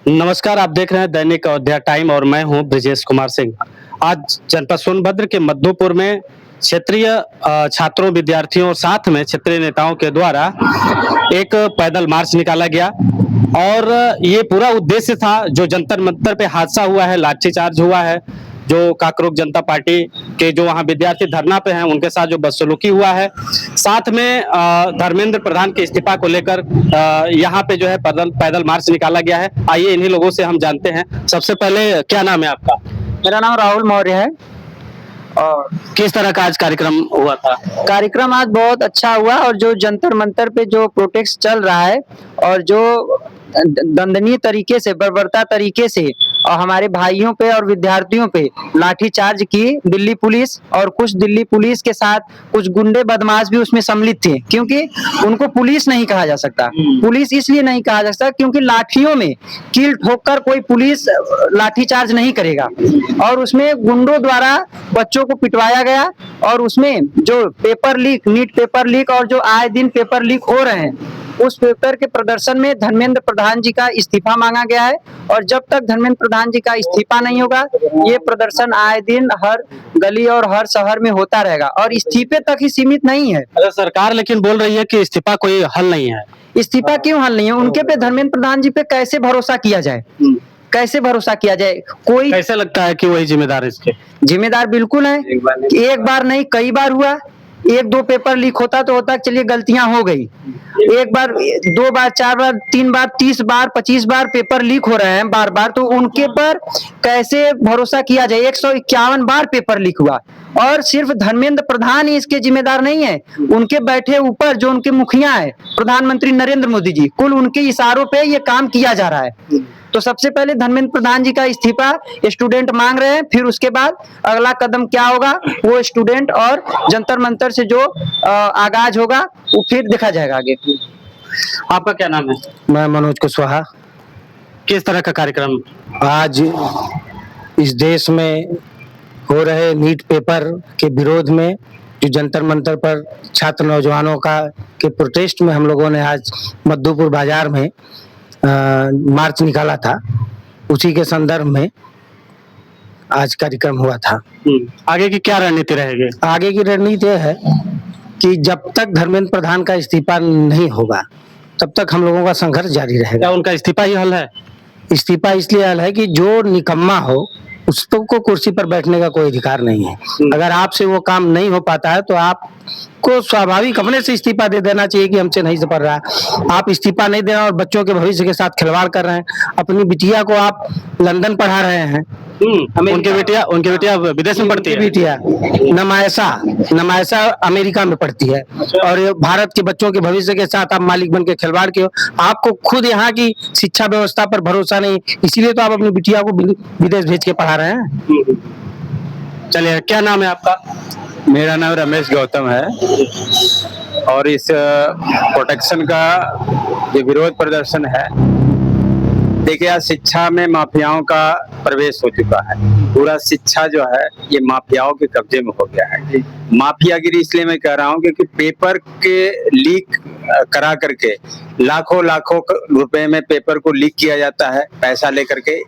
नमस्कार, आप देख रहे हैं दैनिक अयोध्या टाइम और मैं हूं ब्रजेश कुमार सिंह। आज जनपद सोनभद्र के मधुपुर में क्षेत्रीय छात्रों, विद्यार्थियों और साथ में क्षेत्रीय नेताओं के द्वारा एक पैदल मार्च निकाला गया और ये पूरा उद्देश्य था, जो जंतर मंतर पे हादसा हुआ है, लाठीचार्ज हुआ है, जो काकरोग जनता पार्टी के जो वहाँ विद्यार्थी धरना पे हैं उनके साथ जो बदसलूकी हुआ है, साथ में धर्मेंद्र प्रधान के इस्तीफा को लेकर यहाँ पे जो है पैदल मार्च निकाला गया है। आइए इन्हीं लोगों से हम जानते हैं। सबसे पहले क्या नाम है आपका? मेरा नाम राहुल मौर्य है। और किस तरह का आज कार्यक्रम हुआ था? कार्यक्रम आज बहुत अच्छा हुआ और जो जंतर मंतर पे जो प्रोटेस्ट चल रहा है और जो दंडनीय तरीके से, बर्बरता तरीके से और हमारे भाइयों पे और विद्यार्थियों पे लाठीचार्ज की दिल्ली पुलिस, और कुछ दिल्ली पुलिस के साथ कुछ गुंडे बदमाश भी उसमें सम्मिलित थे, क्योंकि उनको पुलिस नहीं कहा जा सकता। पुलिस इसलिए नहीं कहा जा सकता क्योंकि लाठियों में कील ठोककर कोई पुलिस लाठीचार्ज नहीं करेगा, और उसमें गुंडों द्वारा बच्चों को पिटवाया गया। और उसमें जो paper leak, NEET paper leak और जो आए दिन पेपर लीक हो रहे हैं, उस पेपर के प्रदर्शन में धर्मेंद्र प्रधान जी का इस्तीफा मांगा गया है। और जब तक धर्मेंद्र प्रधान जी का इस्तीफा नहीं होगा, ये प्रदर्शन आए दिन हर गली और हर शहर में होता रहेगा और इस्तीफे तक ही सीमित नहीं है। अरे सरकार लेकिन बोल रही है कि इस्तीफा कोई हल नहीं है। इस्तीफा क्यों हल नहीं है? उनके पे, धर्मेंद्र प्रधान जी पे कैसे भरोसा किया जाए? कैसे भरोसा किया जाए? कोई कैसे लगता है कि वही जिम्मेदार है इसके? जिम्मेदार बिल्कुल है। एक बार नहीं, कई बार हुआ। एक दो पेपर लीक होता तो होता, चलिए गलतियां हो गई। एक बार, दो बार, चार बार, तीन बार, 30 बार, 25 बार पेपर लीक हो रहे हैं बार बार, तो उनके पर कैसे भरोसा किया जाए? 151 बार पेपर लीक हुआ और सिर्फ धर्मेंद्र प्रधान ही इसके जिम्मेदार नहीं है। उनके बैठे ऊपर जो उनके मुखिया है, प्रधानमंत्री नरेंद्र मोदी जी, कुल उनके इशारों पे ये काम किया जा रहा है। तो सबसे पहले धर्मेंद्र प्रधान जी का इस्तीफा स्टूडेंट मांग रहे हैं, फिर उसके बाद अगला कदम क्या होगा वो स्टूडेंट और जंतर मंतर से जो आगाज होगा वो फिर देखा जाएगा आगे। आपका क्या नाम है? मैं मनोज कुशवाहा। किस तरह का कार्यक्रम? आज इस देश में हो रहे नीट पेपर के विरोध में जो जंतर मंतर पर छात्र नौजवानों का के प्रोटेस्ट में हम लोगों ने आज मधुपुर बाजार में मार्च निकाला था, उसी के संदर्भ में आज कार्यक्रम हुआ था। आगे की क्या रणनीति रहेगी? आगे की रणनीति यह है कि जब तक धर्मेंद्र प्रधान का इस्तीफा नहीं होगा तब तक हम लोगों का संघर्ष जारी रहेगा। क्या उनका इस्तीफा ही हल है? इस्तीफा इसलिए हल है कि जो निकम्मा हो उसको कुर्सी पर बैठने का कोई अधिकार नहीं है। अगर आपसे वो काम नहीं हो पाता है तो आपको स्वाभाविक अपने से इस्तीफा दे देना चाहिए कि हमसे नहीं पड़ रहा है। आप इस्तीफा नहीं दे रहे और बच्चों के भविष्य के साथ खिलवाड़ कर रहे हैं। अपनी बिटिया को आप लंदन पढ़ा रहे हैं। उनके बेटिया विदेश में पढ़ती है। बिटिया नमायशा अमेरिका में पढ़ती है और ये भारत के बच्चों के भविष्य के साथ आप मालिक बन के खिलवाड़ के हो। आपको खुद यहाँ की शिक्षा व्यवस्था पर भरोसा नहीं, इसीलिए तो आप अपनी बिटिया को विदेश भेज के पढ़ा रहे हैं। चलिए, क्या नाम है आपका? मेरा नाम रमेश गौतम है और इस प्रोटेक्शन का जो विरोध प्रदर्शन है, देखिए आज शिक्षा में माफियाओं का प्रवेश हो चुका है। पूरा शिक्षा जो है ये माफियाओं के कब्जे में हो गया है। माफियागिरी इसलिए मैं कह रहा हूँ क्योंकि पेपर के लीक करा करके लाखों लाखों रुपए में पेपर को लीक किया जाता है पैसा लेकर के,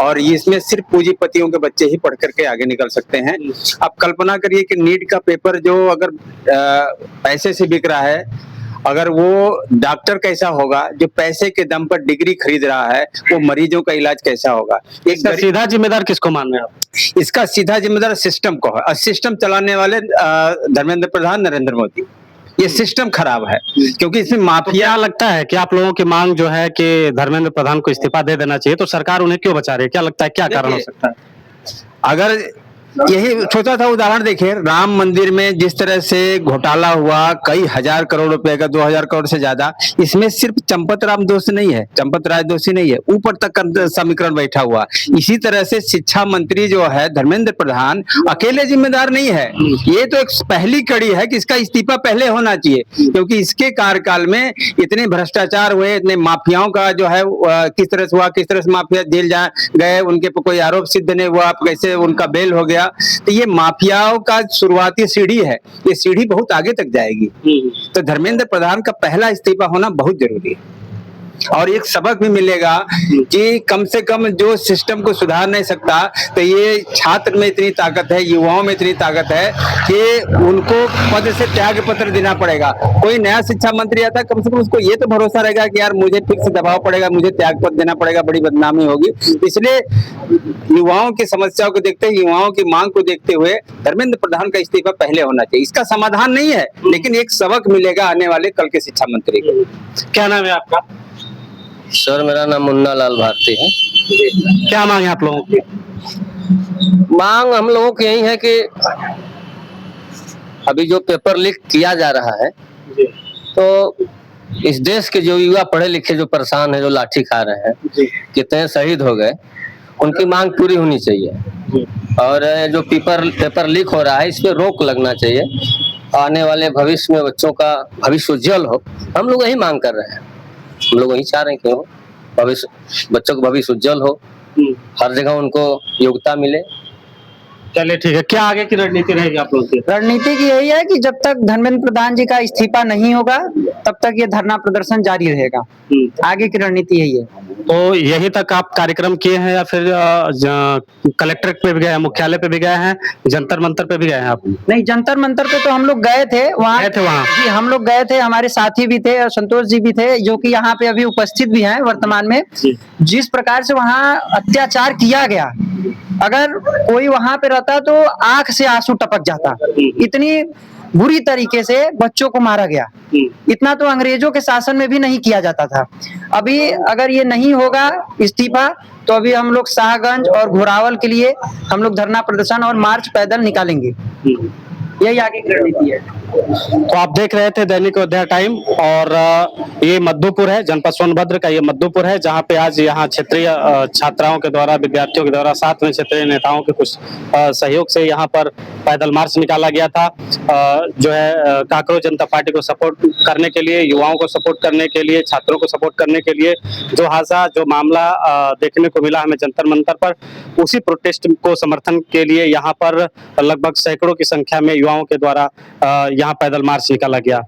और इसमें सिर्फ पूंजीपतियों के बच्चे ही पढ़ करके आगे निकल सकते हैं। अब कल्पना करिए कि नीट का पेपर जो अगर पैसे से बिक रहा है, अगर वो डॉक्टर कैसा होगा जो पैसे के दम पर डिग्री खरीद रहा है, वो मरीजों का इलाज कैसा होगा? इसका सीधा जिम्मेदार किसको मान रहे हैं आप? इसका सीधा जिम्मेदार सिस्टम को है, और सिस्टम चलाने वाले धर्मेंद्र प्रधान, नरेंद्र मोदी। ये सिस्टम खराब है क्योंकि इसमें माफिया। क्या लगता है कि आप लोगों की मांग जो है कि धर्मेंद्र प्रधान को इस्तीफा दे देना चाहिए, तो सरकार उन्हें क्यों बचा रही है? क्या लगता है, क्या कारण हो सकता है? अगर यही छोटा सा उदाहरण देखिए, राम मंदिर में जिस तरह से घोटाला हुआ, कई हजार करोड़ रुपए का, 2000 करोड़ से ज्यादा, इसमें सिर्फ चंपत राम दोषी नहीं है, चंपत राय दोषी नहीं है, ऊपर तक समीकरण बैठा हुआ। इसी तरह से शिक्षा मंत्री जो है धर्मेंद्र प्रधान अकेले जिम्मेदार नहीं है। ये तो एक पहली कड़ी है कि इसका इस्तीफा पहले होना चाहिए, क्योंकि इसके कार्यकाल में इतने भ्रष्टाचार हुए, इतने माफियाओं का जो है किस तरह से हुआ, किस तरह से माफिया जेल जा गए, उनके पर कोई आरोप सिद्ध नहीं हुआ, कैसे उनका बेल हो गया। तो ये माफियाओं का शुरुआती सीढ़ी है, ये सीढ़ी बहुत आगे तक जाएगी। तो धर्मेंद्र प्रधान का पहला इस्तीफा होना बहुत जरूरी है। और एक सबक भी मिलेगा कि कम से कम जो सिस्टम को सुधार नहीं सकता, तो ये छात्र में इतनी ताकत है, युवाओं में इतनी ताकत है कि उनको पद से त्याग पत्र देना पड़ेगा। कोई नया शिक्षा मंत्री आता है, कम से कम उसको ये तो भरोसा रहेगा कि यार मुझे ठीक से दबाव पड़ेगा, मुझे त्याग पत्र देना पड़ेगा, बड़ी बदनामी होगी। इसलिए युवाओं की समस्याओं को देखते हुए, युवाओं की मांग को देखते हुए धर्मेंद्र प्रधान का इस्तीफा पहले होना चाहिए। इसका समाधान नहीं है, लेकिन एक सबक मिलेगा आने वाले कल के शिक्षा मंत्री को। क्या नाम है आपका? सर मेरा नाम मुन्ना लाल भारती है। क्या मांग है आप लोगों की? मांग हम लोगों की यही है कि अभी जो पेपर लीक किया जा रहा है, तो इस देश के जो युवा पढ़े लिखे जो परेशान है, जो लाठी खा रहे हैं, कितने शहीद हो गए, उनकी मांग पूरी होनी चाहिए। और जो पेपर लीक हो रहा है, इस पे रोक लगना चाहिए। आने वाले भविष्य में बच्चों का भविष्य उज्जवल हो, हम लोग यही मांग कर रहे हैं। हम लोग यही चाह रहे हैं कि हो भविष्य, बच्चों का भविष्य उज्जवल हो, हर जगह उनको योग्यता मिले। चलिए ठीक है, क्या आगे की रणनीति रहेगी आप लोगों की? रणनीति की यही है कि जब तक धर्मेंद्र प्रधान जी का इस्तीफा नहीं होगा, तब तक ये धरना प्रदर्शन जारी रहेगा। आगे की रणनीति यही है। तो यहीं तक आप कार्यक्रम किए हैं या फिर कलेक्ट्रेट पे भी गए हैं, मुख्यालय पे भी गए हैं, जंतर मंतर पे भी गए हैं आप? नहीं, जंतर मंतर पे तो हम लोग गए थे, वहाँ जी हम लोग गए थे, हमारे साथी भी थे और संतोष जी भी थे, जो कि यहाँ पे अभी उपस्थित भी हैं वर्तमान में। जिस प्रकार से वहाँ अत्याचार किया गया, अगर कोई वहां पे रहता तो आंख से आंसू टपक जाता। इतनी बुरी तरीके से बच्चों को मारा गया, इतना तो अंग्रेजों के शासन में भी नहीं किया जाता था। अभी अगर ये नहीं होगा इस्तीफा, तो अभी हम लोग शाहगंज और घोरावल के लिए हम लोग धरना प्रदर्शन और मार्च पैदल निकालेंगे। यही आगे की रणनीति है। तो आप देख रहे थे दैनिक अध्याय टाइम, और ये मधुपुर है, जनपद सोनभद्र का ये मधुपुर है, जहाँ पे आज यहाँ क्षेत्रीय छात्राओं के द्वारा, विद्यार्थियों के द्वारा, साथ में क्षेत्रीय नेताओं के कुछ सहयोग से यहाँ पर पैदल मार्च निकाला गया था। जो है काकरोच जनता पार्टी को सपोर्ट करने के लिए, युवाओं को सपोर्ट करने के लिए, छात्रों को सपोर्ट करने के लिए, जो हादसा, जो मामला देखने को मिला हमें जंतर मंतर पर, उसी प्रोटेस्ट को समर्थन के लिए यहाँ पर लगभग सैकड़ों की संख्या में युवाओं के द्वारा यहाँ पैदल मार्च निकाला गया।